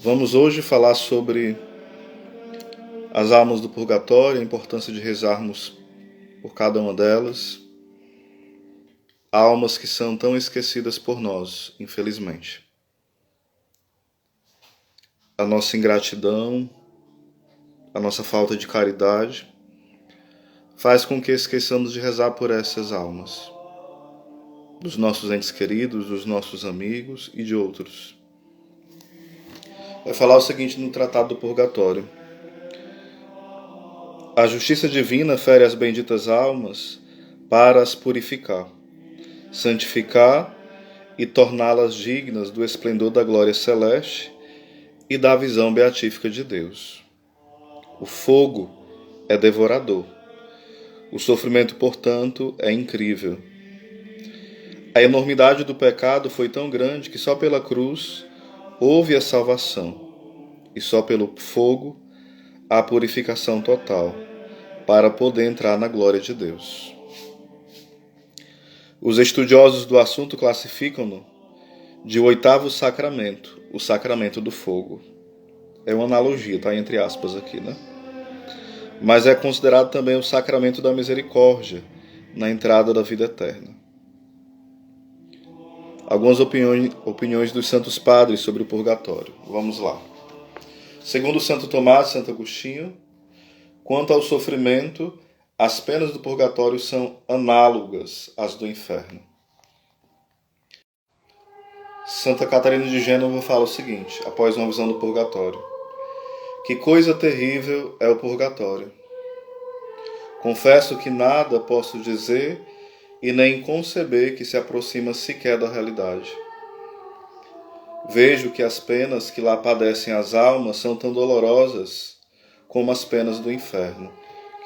Vamos hoje falar sobre as almas do purgatório, a importância de rezarmos por cada uma delas. Almas que são tão esquecidas por nós, infelizmente. A nossa ingratidão, a nossa falta de caridade, faz com que esqueçamos de rezar por essas almas, dos nossos entes queridos, dos nossos amigos e de outros. Vai falar o seguinte no Tratado do Purgatório: a justiça divina fere as benditas almas para as purificar, santificar e torná-las dignas do esplendor da glória celeste e da visão beatífica de Deus. O fogo é devorador. O sofrimento, portanto, é incrível. A enormidade do pecado foi tão grande que só pela cruz houve a salvação, e só pelo fogo a purificação total, para poder entrar na glória de Deus. Os estudiosos do assunto classificam-no de o oitavo sacramento, o sacramento do fogo. É uma analogia, tá entre aspas aqui, né? Mas é considerado também o sacramento da misericórdia, na entrada da vida eterna. Algumas opiniões dos santos padres sobre o purgatório. Vamos lá. Segundo Santo Tomás e Santo Agostinho, quanto ao sofrimento, as penas do purgatório são análogas às do inferno. Santa Catarina de Gênova fala o seguinte, após uma visão do purgatório: que coisa terrível é o purgatório! Confesso que nada posso dizer e nem conceber que se aproxima sequer da realidade. Vejo que as penas que lá padecem as almas são tão dolorosas como as penas do inferno.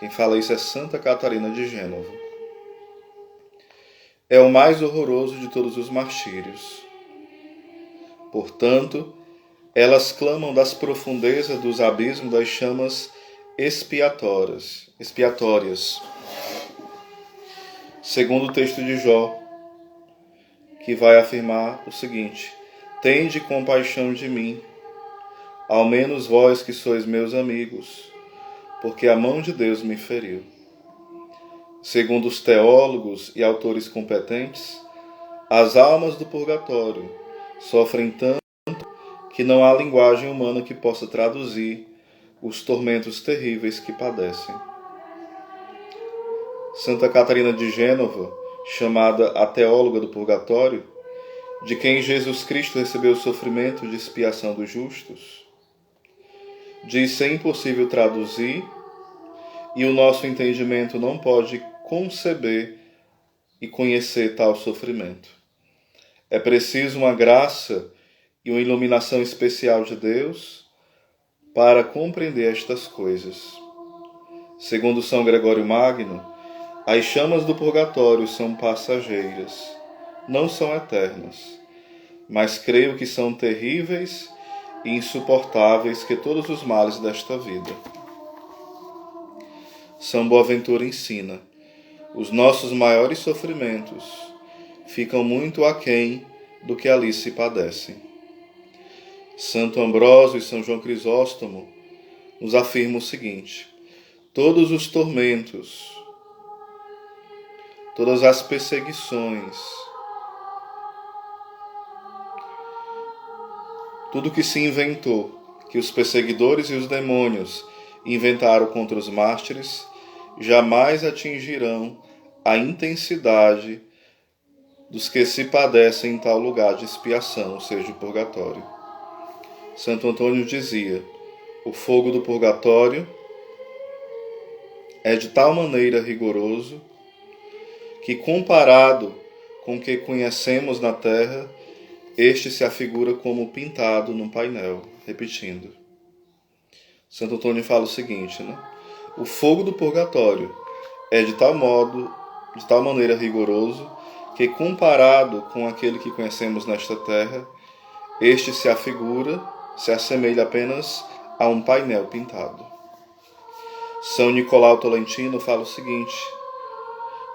Quem fala isso é Santa Catarina de Gênova. É o mais horroroso de todos os martírios. Portanto, elas clamam das profundezas dos abismos das chamas expiatórias. Segundo o texto de Jó, que vai afirmar o seguinte: tende compaixão de mim, ao menos vós que sois meus amigos, porque a mão de Deus me feriu. Segundo os teólogos e autores competentes, as almas do purgatório sofrem tanto que não há linguagem humana que possa traduzir os tormentos terríveis que padecem. Santa Catarina de Gênova, chamada a teóloga do purgatório, de quem Jesus Cristo recebeu o sofrimento de expiação dos justos, diz ser impossível traduzir e o nosso entendimento não pode conceber e conhecer tal sofrimento. É preciso uma graça e uma iluminação especial de Deus para compreender estas coisas. Segundo São Gregório Magno, as chamas do purgatório são passageiras, não são eternas, mas creio que são terríveis e insuportáveis que todos os males desta vida. São Boaventura ensina: os nossos maiores sofrimentos ficam muito aquém do que ali se padecem. Santo Ambrósio e São João Crisóstomo nos afirmam o seguinte: todos os tormentos, todas as perseguições, tudo que se inventou, que os perseguidores e os demônios inventaram contra os mártires, jamais atingirão a intensidade dos que se padecem em tal lugar de expiação, ou seja, o purgatório. Santo Antônio dizia: o fogo do purgatório é de tal maneira rigoroso que, comparado com o que conhecemos na terra, este se afigura como pintado num painel. Repetindo, Santo Antônio fala o seguinte, né? O fogo do purgatório é de tal maneira rigoroso, que, comparado com aquele que conhecemos nesta terra, este se assemelha apenas a um painel pintado. São Nicolau Tolentino fala o seguinte: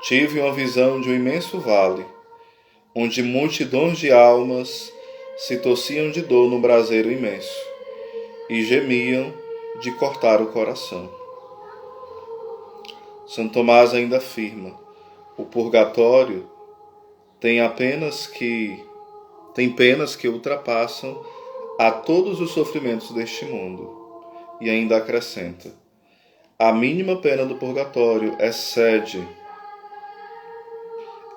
tive uma visão de um imenso vale, onde multidões de almas se torciam de dor num braseiro imenso, e gemiam de cortar o coração. Santo Tomás ainda afirma: o purgatório tem penas que ultrapassam a todos os sofrimentos deste mundo. E ainda acrescenta: a mínima pena do purgatório excede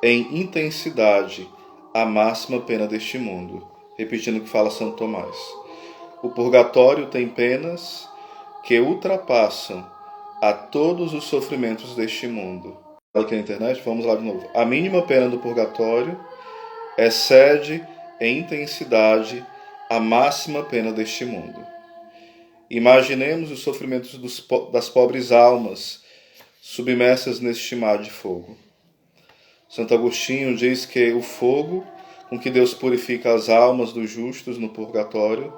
em intensidade a máxima pena deste mundo. Repetindo o que fala Santo Tomás. O purgatório tem penas que ultrapassam a todos os sofrimentos deste mundo. Aqui na internet, vamos lá de novo. A mínima pena do purgatório excede em intensidade a máxima pena deste mundo. Imaginemos os sofrimentos das pobres almas submersas neste mar de fogo. Santo Agostinho diz que o fogo com que Deus purifica as almas dos justos no purgatório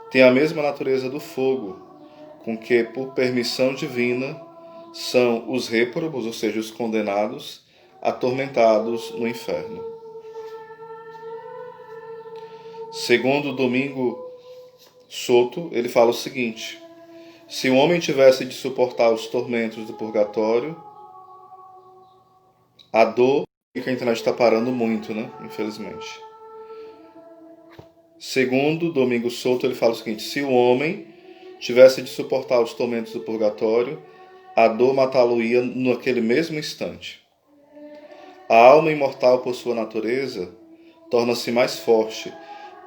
tem a mesma natureza do fogo com que, por permissão divina, são os réprobos, ou seja, os condenados, atormentados no inferno. Segundo Domingo Soto, ele fala o seguinte: se o homem tivesse de suportar os tormentos do purgatório, a dor, que a internet está parando muito, né? Infelizmente. Segundo Domingo Soto, ele fala o seguinte: se o homem tivesse de suportar os tormentos do purgatório, a dor matá-lo-ia naquele mesmo instante. A alma imortal, por sua natureza, torna-se mais forte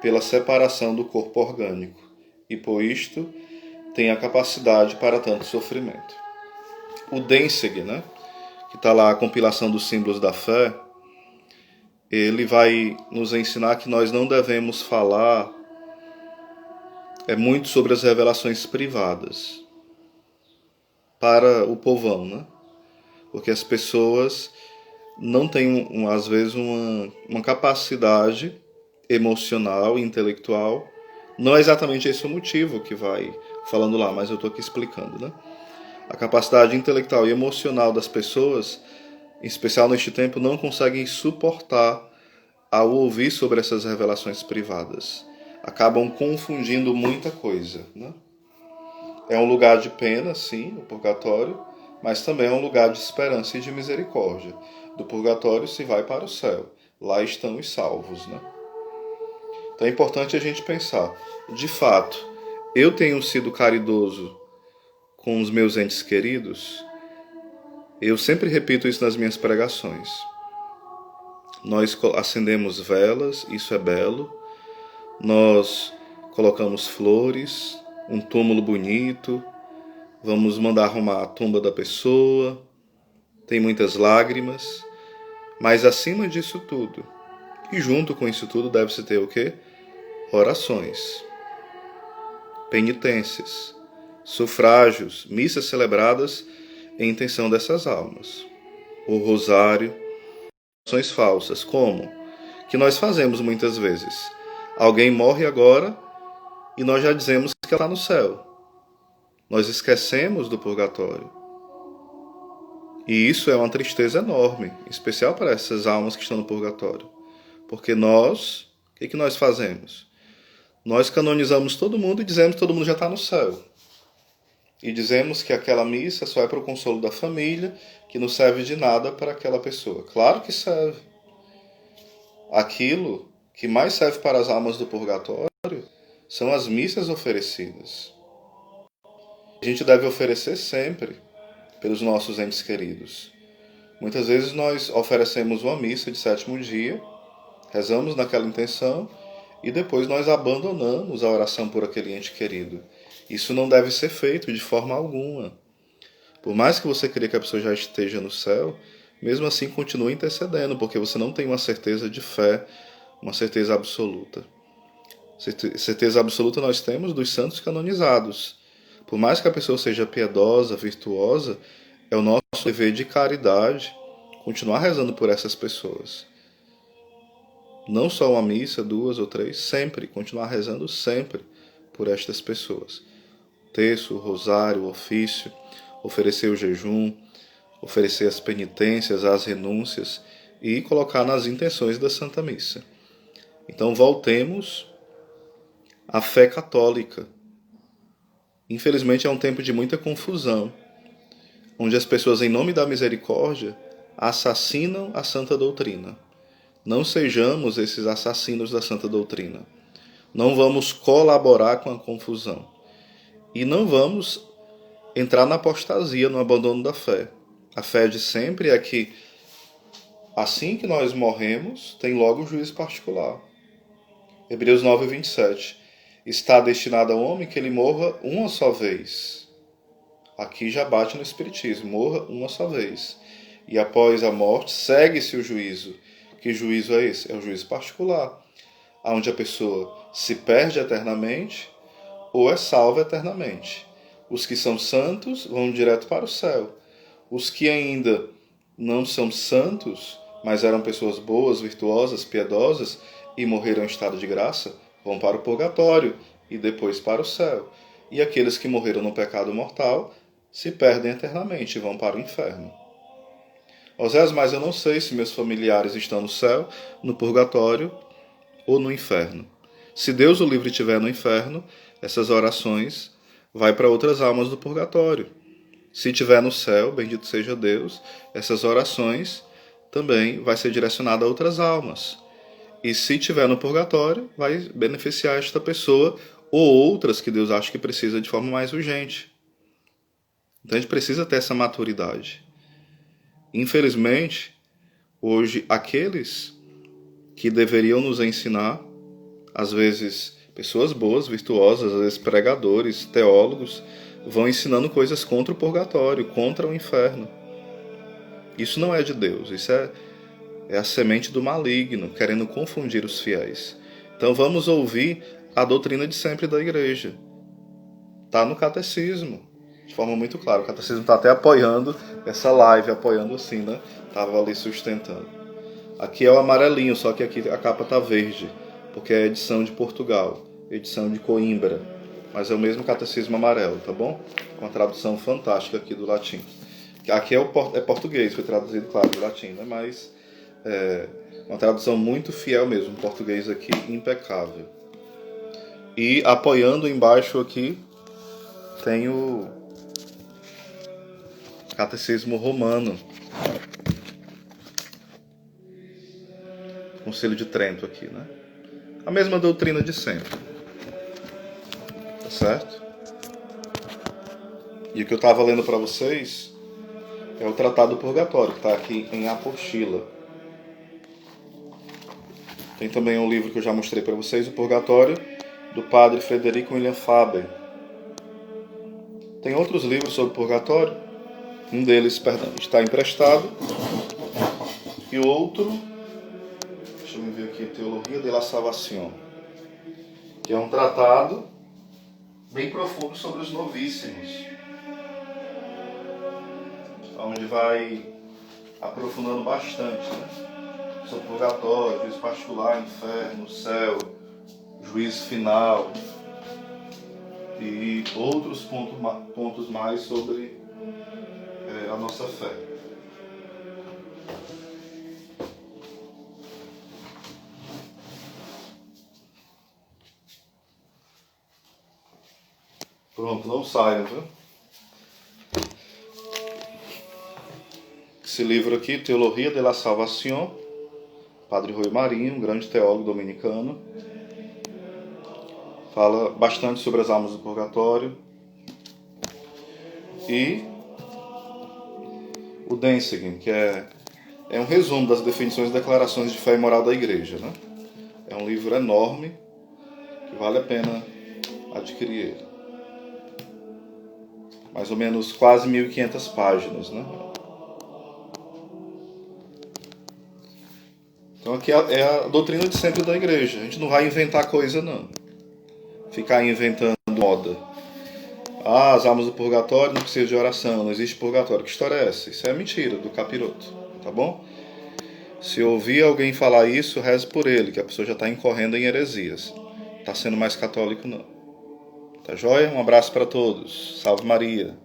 pela separação do corpo orgânico, e por isto tem a capacidade para tanto sofrimento. O Denseg, né, que está lá a compilação dos símbolos da fé, ele vai nos ensinar que nós não devemos falar muito sobre as revelações privadas para o povão, né? Porque as pessoas não têm, às vezes, uma capacidade emocional e intelectual. Não é exatamente esse o motivo que vai falando lá, mas eu estou aqui explicando, né? A capacidade intelectual e emocional das pessoas, em especial neste tempo, não conseguem suportar ao ouvir sobre essas revelações privadas. Acabam confundindo muita coisa, né? É um lugar de pena, sim, o purgatório, mas também é um lugar de esperança e de misericórdia. Do purgatório se vai para o céu. Lá estão os salvos, né? Então é importante a gente pensar, de fato, eu tenho sido caridoso com os meus entes queridos? Eu sempre repito isso nas minhas pregações. Nós acendemos velas, isso é belo. Nós colocamos flores, um túmulo bonito, vamos mandar arrumar a tumba da pessoa, tem muitas lágrimas, mas acima disso tudo, e junto com isso tudo deve-se ter o quê? Orações, penitências, sufrágios, missas celebradas em intenção dessas almas, o rosário, orações falsas, como? Que nós fazemos muitas vezes. Alguém morre agora e nós já dizemos que ela está no céu. Nós esquecemos do purgatório. E isso é uma tristeza enorme, em especial para essas almas que estão no purgatório. Porque nós, o que nós fazemos? Nós canonizamos todo mundo e dizemos que todo mundo já está no céu. E dizemos que aquela missa só é para o consolo da família, que não serve de nada para aquela pessoa. Claro que serve. Aquilo que mais serve para as almas do purgatório são as missas oferecidas. A gente deve oferecer sempre pelos nossos entes queridos. Muitas vezes nós oferecemos uma missa de sétimo dia, rezamos naquela intenção e depois nós abandonamos a oração por aquele ente querido. Isso não deve ser feito de forma alguma. Por mais que você creia que a pessoa já esteja no céu, mesmo assim continue intercedendo, porque você não tem uma certeza de fé, uma certeza absoluta. Certeza absoluta nós temos dos santos canonizados. Por mais que a pessoa seja piedosa, virtuosa, é o nosso dever de caridade continuar rezando por essas pessoas. Não só uma missa, 2 ou 3, sempre, continuar rezando sempre por estas pessoas. O terço, o rosário, o ofício, oferecer o jejum, oferecer as penitências, as renúncias e colocar nas intenções da Santa Missa. Então voltemos à fé católica. Infelizmente é um tempo de muita confusão, onde as pessoas, em nome da misericórdia, assassinam a santa doutrina. Não sejamos esses assassinos da santa doutrina. Não vamos colaborar com a confusão. E não vamos entrar na apostasia, no abandono da fé. A fé de sempre é que, assim que nós morremos, tem logo o juízo particular. Hebreus 9, 27. Está destinado ao homem que ele morra uma só vez. Aqui já bate no Espiritismo, morra uma só vez. E após a morte, segue-se o juízo. Que juízo é esse? É o juízo particular, onde a pessoa se perde eternamente ou é salva eternamente. Os que são santos vão direto para o céu. Os que ainda não são santos, mas eram pessoas boas, virtuosas, piedosas e morreram em estado de graça, vão para o purgatório e depois para o céu. E aqueles que morreram no pecado mortal se perdem eternamente e vão para o inferno. Osés, mas eu não sei se meus familiares estão no céu, no purgatório ou no inferno. Se Deus o livre estiver no inferno, essas orações vai para outras almas do purgatório. Se estiver no céu, bendito seja Deus, essas orações também vai ser direcionada a outras almas. E se estiver no purgatório, vai beneficiar esta pessoa ou outras que Deus acha que precisa de forma mais urgente. Então a gente precisa ter essa maturidade. Infelizmente, hoje aqueles que deveriam nos ensinar, às vezes pessoas boas, virtuosas, às vezes pregadores, teólogos, vão ensinando coisas contra o purgatório, contra o inferno. Isso não é de Deus, isso é a semente do maligno, querendo confundir os fiéis. Então vamos ouvir a doutrina de sempre da igreja. Está no catecismo, de forma muito clara. O catecismo está até apoiando essa live, apoiando assim, né? Estava ali sustentando. Aqui é o amarelinho, só que aqui a capa está verde, porque é edição de Portugal, edição de Coimbra. Mas é o mesmo catecismo amarelo, tá bom? Com a tradução fantástica aqui do latim. Aqui é português, foi traduzido, claro, do latim, né? Mas uma tradução muito fiel mesmo, português aqui impecável. E apoiando embaixo aqui tem o Catecismo Romano, Concílio de Trento aqui, né? A mesma doutrina de sempre. Tá certo? E o que eu estava lendo para vocês é o Tratado do Purgatório, que está aqui em apostila. Tem também um livro que eu já mostrei para vocês, O Purgatório, do padre Frederico William Faber. Tem outros livros sobre purgatório. Um deles, está emprestado. E o outro, deixa eu ver aqui, Teologia de la Salvación, que é um tratado bem profundo sobre os novíssimos, onde vai aprofundando bastante, né? Sobre purgatório, juízo particular, inferno, céu, juízo final e outros pontos mais sobre a nossa fé. Pronto, não saiam, viu? Esse livro aqui, Teologia de la Salvación, Padre Rui Marinho, um grande teólogo dominicano, fala bastante sobre as almas do purgatório. E o Denzigen, que é um resumo das definições e declarações de fé e moral da igreja, né? É um livro enorme que vale a pena adquirir ele. Mais ou menos quase 1.500 páginas, né? Então aqui é a doutrina de sempre da igreja. A gente não vai inventar coisa, não. Ficar inventando moda. As almas do purgatório não precisam de oração, não existe purgatório. Que história é essa? Isso é mentira do capiroto, tá bom? Se ouvir alguém falar isso, reze por ele, que a pessoa já está incorrendo em heresias. Está sendo mais católico, não. Tá joia? Um abraço para todos. Salve Maria.